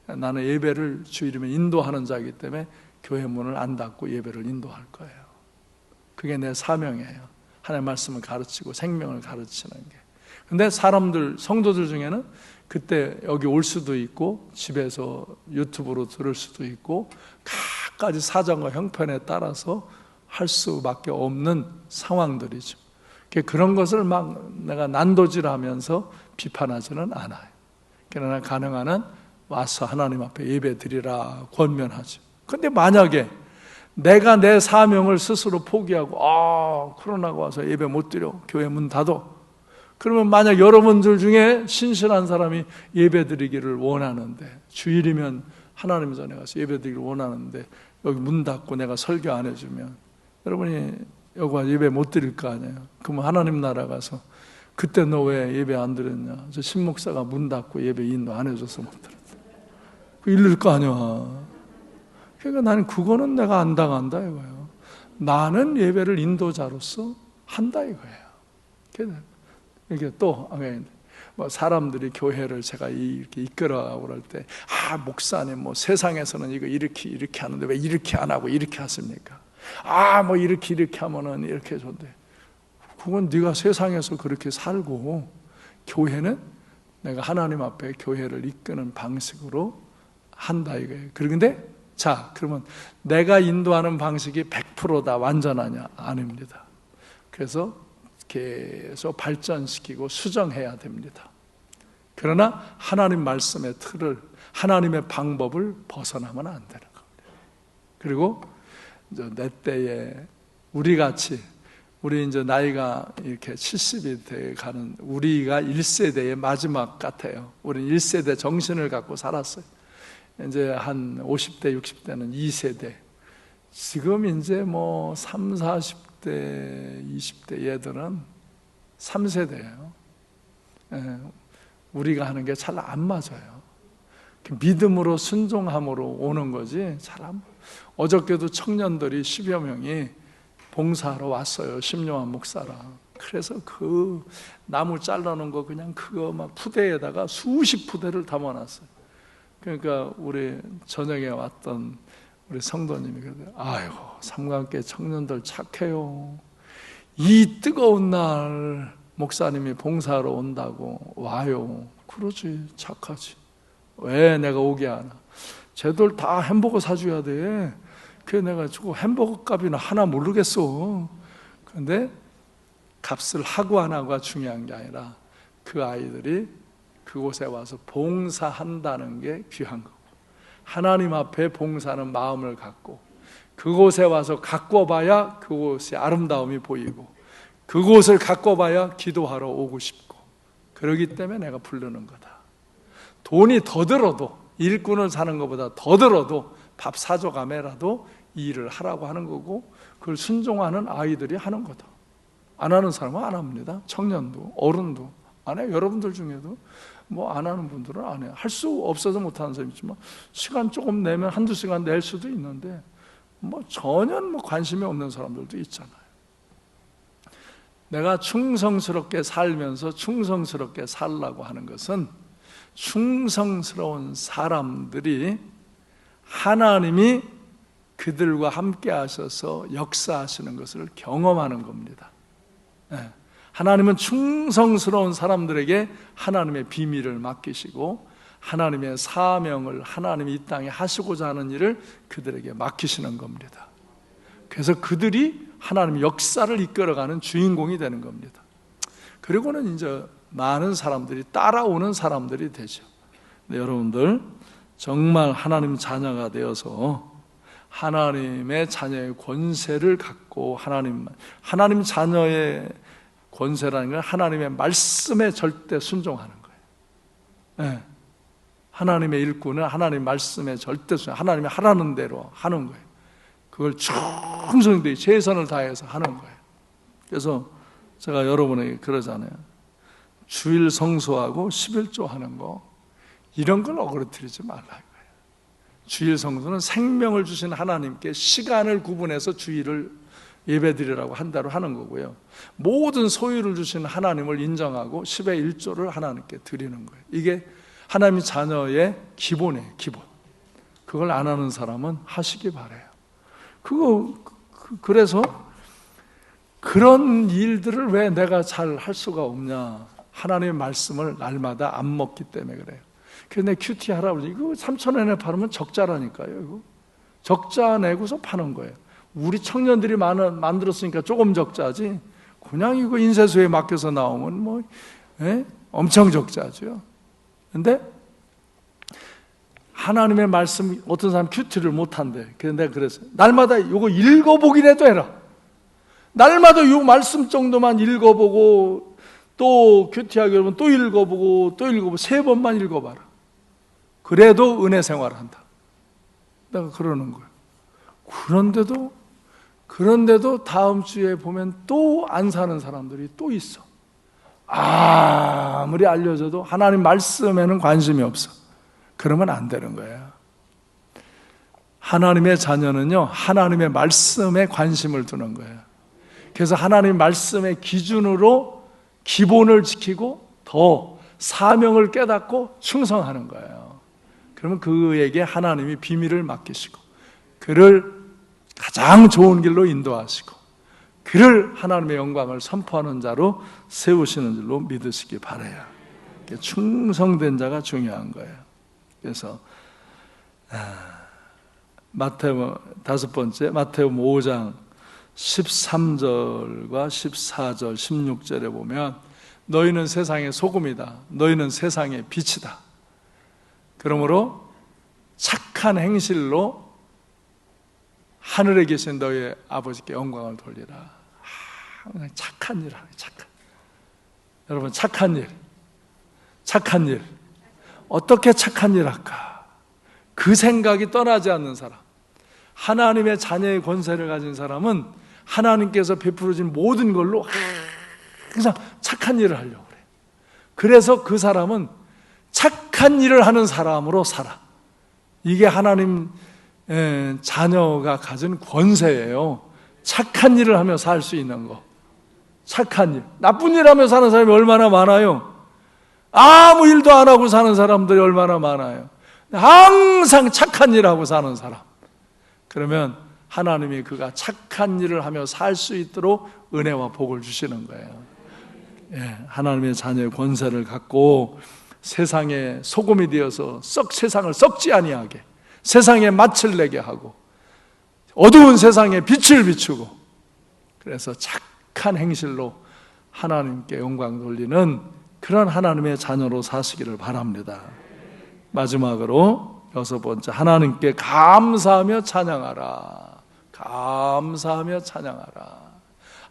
나는 예배를 주 이름에 인도하는 자이기 때문에 교회 문을 안 닫고 예배를 인도할 거예요. 그게 내 사명이에요. 하나님의 말씀을 가르치고 생명을 가르치는 게. 근데 성도들 중에는 그때 여기 올 수도 있고 집에서 유튜브로 들을 수도 있고 각가지 사정과 형편에 따라서 할 수밖에 없는 상황들이죠. 그런 것을 막 내가 난도질하면서 비판하지는 않아요. 그러나 가능한 한 와서 하나님 앞에 예배 드리라 권면하죠. 근데 만약에 내가 내 사명을 스스로 포기하고 코로나가 와서 예배 못 드려, 교회 문 닫어, 그러면 만약 여러분들 중에 신실한 사람이 예배 드리기를 원하는데 주일이면 하나님 전에 가서 예배 드리기를 원하는데 여기 문 닫고 내가 설교 안 해주면 여러분이 여기 와서 예배 못 드릴 거 아니에요. 그러면 하나님 나라 가서 그때 너 왜 예배 안 드렸냐, 저 신목사가 문 닫고 예배 인도 안 해줘서 못 드렸다, 이럴 거 아니야. 그러니까 나는 그거는 내가 안 당한다 이거예요. 나는 예배를 인도자로서 한다 이거예요. 이게 또 뭐 사람들이 교회를 제가 이렇게 이끌어가고 그럴 때 목사님 뭐 세상에서는 이거 이렇게 하는데 왜 이렇게 안 하고 이렇게 하십니까? 뭐 이렇게 하면은 이렇게 좋대. 그건 네가 세상에서 그렇게 살고, 교회는 내가 하나님 앞에 교회를 이끄는 방식으로 한다 이거예요. 그런데 그러면 내가 인도하는 방식이 100%다 완전하냐? 아닙니다. 그래서 계속 발전시키고 수정해야 됩니다. 그러나 하나님 말씀의 틀을, 하나님의 방법을 벗어나면 안 되는 겁니다. 그리고 내 때에 우리 이제 나이가 이렇게 70이 돼 가는 우리가 1세대의 마지막 같아요. 우리는 1세대 정신을 갖고 살았어요. 이제 한 50대, 60대는 2세대. 지금 이제 뭐 3, 40대, 20대 얘들은 3세대예요. 우리가 하는 게 잘 안 맞아요. 믿음으로 순종함으로 오는 거지 잘 안. 어저께도 청년들이 10여 명이 봉사하러 왔어요. 심령환 목사랑. 그래서 그 나무 잘라놓은 거 그냥 그거 막 푸대에다가 수십 푸대를 담아놨어요. 그러니까 우리 저녁에 왔던 우리 성도님이 그러더라고요. 아이고, 삼관계 청년들 착해요. 이 뜨거운 날 목사님이 봉사하러 온다고 와요. 그러지, 착하지. 왜 내가 오게 하나? 쟤들 다 햄버거 사줘야 돼. 그래 내가 저거 햄버거 값이나 하나 모르겠어. 그런데 값을 하고 안 하고가 중요한 게 아니라 그 아이들이 그곳에 와서 봉사한다는 게 귀한 거고, 하나님 앞에 봉사하는 마음을 갖고 그곳에 와서 가꿔 봐야 그곳의 아름다움이 보이고, 그곳을 갖고 봐야 기도하러 오고 싶고, 그러기 때문에 내가 부르는 거다. 돈이 더 들어도, 일꾼을 사는 것보다 더 들어도 밥 사줘가매라도 이 일을 하라고 하는 거고, 그걸 순종하는 아이들이 하는 거다. 안 하는 사람은 안 합니다. 청년도 어른도 안 해요. 여러분들 중에도 뭐 안 하는 분들은 안 해요. 할 수 없어서 못 하는 사람이 있지만, 시간 조금 내면 한두 시간 낼 수도 있는데 뭐 전혀 뭐 관심이 없는 사람들도 있잖아요. 내가 충성스럽게 살면서 충성스럽게 살라고 하는 것은, 충성스러운 사람들이 하나님이 그들과 함께 하셔서 역사하시는 것을 경험하는 겁니다. 하나님은 충성스러운 사람들에게 하나님의 비밀을 맡기시고, 하나님의 사명을 하나님이 이 땅에 하시고자 하는 일을 그들에게 맡기시는 겁니다. 그래서 그들이 하나님의 역사를 이끌어가는 주인공이 되는 겁니다. 그리고는 이제 많은 사람들이 따라오는 사람들이 되죠. 네, 여러분들 정말 하나님 자녀가 되어서 하나님의 자녀의 권세를 갖고, 하나님 자녀의 권세라는 건 하나님의 말씀에 절대 순종하는 거예요. 네. 하나님의 일꾼은 하나님 말씀에 절대 순종, 하나님이 하라는 대로 하는 거예요. 그걸 충성되이 최선을 다해서 하는 거예요. 그래서 제가 여러분에게 그러잖아요. 주일 성수하고 11조 하는 거, 이런 걸 어그러뜨리지 말라는 거예요. 주일 성수는 생명을 주신 하나님께 시간을 구분해서 주일을 예배드리라고 한다로 하는 거고요. 모든 소유를 주신 하나님을 인정하고 10의 1조를 하나님께 드리는 거예요. 이게 하나님의 자녀의 기본이에요. 기본. 그걸 안 하는 사람은 하시기 바라요. 그래서 그런 일들을 왜 내가 잘 할 수가 없냐? 하나님의 말씀을 날마다 안 먹기 때문에 그래요. 그래서 내 큐티 할아버지, 이거 3,000원에 팔으면 적자라니까요. 이거 적자 내고서 파는 거예요. 우리 청년들이 만들었으니까 조금 적자지, 그냥 이거 인쇄소에 맡겨서 나오면 뭐 엄청 적자죠. 근데 하나님의 말씀, 어떤 사람 큐티를 못한대. 그래서 내가 그랬어요. 날마다 이거 읽어보기라도 해라. 날마다 이 말씀 정도만 읽어보고, 또 큐티하기 그러면 또 읽어보고, 또 읽어보고, 3번만 읽어봐라. 그래도 은혜 생활한다. 내가 그러는 거예요. 그런데도 다음 주에 보면 또 안 사는 사람들이 또 있어. 아무리 알려줘도 하나님 말씀에는 관심이 없어. 그러면 안 되는 거예요. 하나님의 자녀는요, 하나님의 말씀에 관심을 두는 거예요. 그래서 하나님 말씀의 기준으로 기본을 지키고 더 사명을 깨닫고 충성하는 거예요. 그러면 그에게 하나님이 비밀을 맡기시고, 그를 가장 좋은 길로 인도하시고, 그를 하나님의 영광을 선포하는 자로 세우시는 줄로 믿으시기 바라요. 충성된 자가 중요한 거예요. 그래서 마태오 5장 13절과 14절 16절에 보면, 너희는 세상의 소금이다. 너희는 세상의 빛이다. 그러므로 착한 행실로 하늘에 계신 너희 아버지께 영광을 돌리라. 착한 일 하네. 여러분, 착한 일 어떻게 착한 일 할까? 그 생각이 떠나지 않는 사람, 하나님의 자녀의 권세를 가진 사람은 하나님께서 베풀어진 모든 걸로 항상 착한 일을 하려고 그래요. 그래서 그 사람은 착한 일을 하는 사람으로 살아. 이게 하나님 자녀가 가진 권세예요. 착한 일을 하며 살 수 있는 거. 착한 일. 나쁜 일 하며 사는 사람이 얼마나 많아요. 아무 일도 안 하고 사는 사람들이 얼마나 많아요. 항상 착한 일 하고 사는 사람. 그러면 하나님이 그가 착한 일을 하며 살 수 있도록 은혜와 복을 주시는 거예요. 하나님의 자녀의 권세를 갖고 세상의 소금이 되어서 세상을 썩지 아니하게, 세상에 맛을 내게 하고, 어두운 세상에 빛을 비추고, 그래서 착한 행실로 하나님께 영광 돌리는 그런 하나님의 자녀로 사시기를 바랍니다. 마지막으로 6번째, 하나님께 감사하며 찬양하라. 감사하며 찬양하라.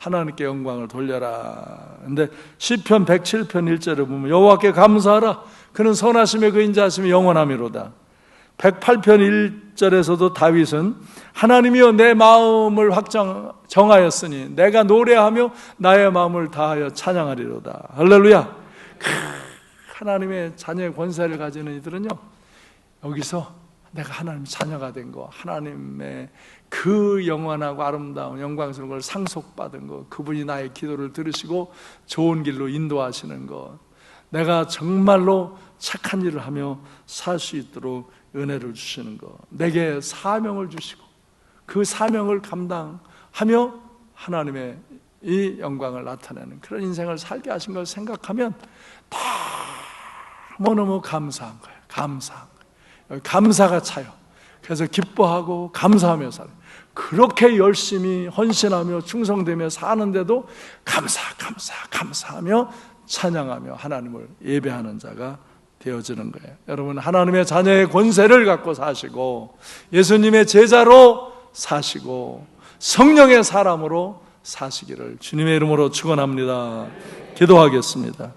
하나님께 영광을 돌려라. 근데 시편 107편 1절에 보면 여호와께 감사하라. 그는 선하심에 그 인자하심이 영원하미로다. 108편 1절에서도 다윗은 하나님이여 내 마음을 정하였으니 내가 노래하며 나의 마음을 다하여 찬양하리로다. 할렐루야. 하나님의 자녀의 권세를 가지는 이들은요, 여기서 내가 하나님 자녀가 된 거, 하나님의 그 영원하고 아름다운 영광스러운 걸 상속받은 거, 그분이 나의 기도를 들으시고 좋은 길로 인도하시는 것, 내가 정말로 착한 일을 하며 살 수 있도록 은혜를 주시는 것, 내게 사명을 주시고 그 사명을 감당하며 하나님의 이 영광을 나타내는 그런 인생을 살게 하신 걸 생각하면 너무너무 감사한 거예요. 감사한 거예요. 감사가 차요. 그래서 기뻐하고 감사하며 살아요. 그렇게 열심히 헌신하며 충성되며 사는데도 감사하며 찬양하며 하나님을 예배하는 자가 되어지는 거예요. 여러분, 하나님의 자녀의 권세를 갖고 사시고 예수님의 제자로 사시고 성령의 사람으로 사시기를 주님의 이름으로 축원합니다. 기도하겠습니다.